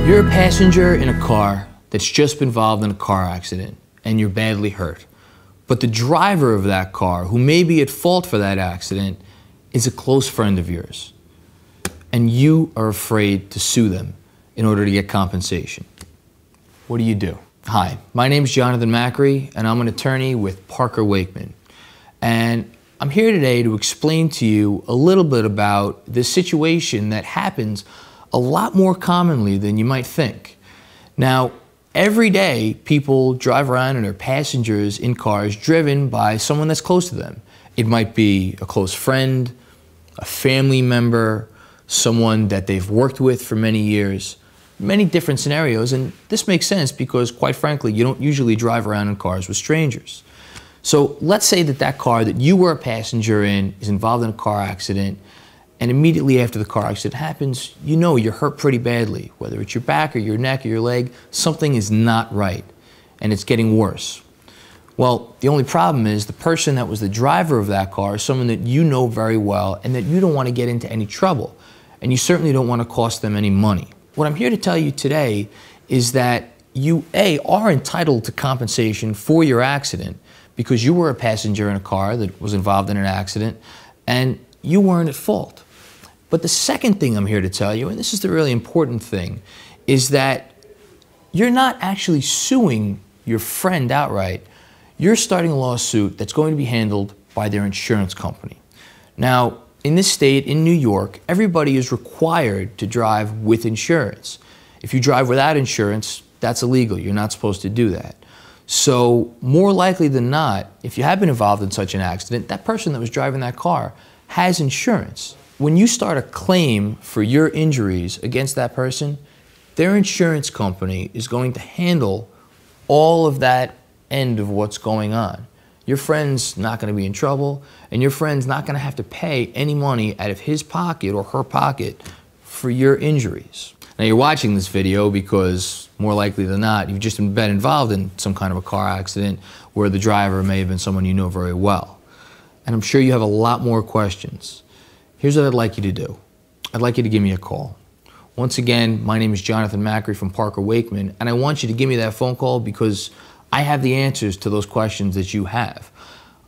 You're a passenger in a car that's just been involved in a car accident and you're badly hurt. But the driver of that car, who may be at fault for that accident, is a close friend of yours. And you are afraid to sue them in order to get compensation. What do you do? Hi, my name is Jonathan Macri, and I'm an attorney with Parker Wakeman. And I'm here today to explain to you a little bit about this situation that happens a lot more commonly than you might think. Now, every day people drive around and are passengers in cars driven by someone that's close to them. It might be a close friend, a family member, someone that they've worked with for many years, many different scenarios, and this makes sense because, quite frankly, you don't usually drive around in cars with strangers. So let's say that that car that you were a passenger in is involved in a car accident, and immediately after the car accident happens, you know you're hurt pretty badly. Whether it's your back or your neck or your leg, something is not right, and it's getting worse. Well, the only problem is the person that was the driver of that car is someone that you know very well and that you don't want to get into any trouble, and you certainly don't want to cost them any money. What I'm here to tell you today is that you, A, are entitled to compensation for your accident because you were a passenger in a car that was involved in an accident and you weren't at fault. But the second thing I'm here to tell you, and this is the really important thing, is that you're not actually suing your friend outright. You're starting a lawsuit that's going to be handled by their insurance company. Now, in this state, in New York, everybody is required to drive with insurance. If you drive without insurance, that's illegal. You're not supposed to do that. So, more likely than not, if you have been involved in such an accident, that person that was driving that car has insurance. When you start a claim for your injuries against that person, their insurance company is going to handle all of that end of what's going on. Your friend's not going to be in trouble, and your friend's not going to have to pay any money out of his pocket or her pocket for your injuries. Now, you're watching this video because, more likely than not, you've just been involved in some kind of a car accident where the driver may have been someone you know very well. And I'm sure you have a lot more questions. Here's what I'd like you to do. I'd like you to give me a call. Once again, my name is Jonathan Macri from Parker Wakeman, and I want you to give me that phone call because I have the answers to those questions that you have.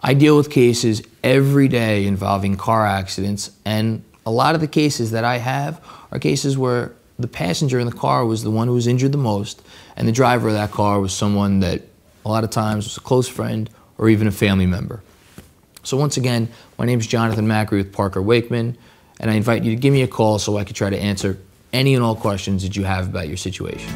I deal with cases every day involving car accidents, and a lot of the cases that I have are cases where the passenger in the car was the one who was injured the most, and the driver of that car was someone that a lot of times was a close friend or even a family member. So once again, my name is Jonathan Macri with Parker Wakeman, and I invite you to give me a call so I can try to answer any and all questions that you have about your situation.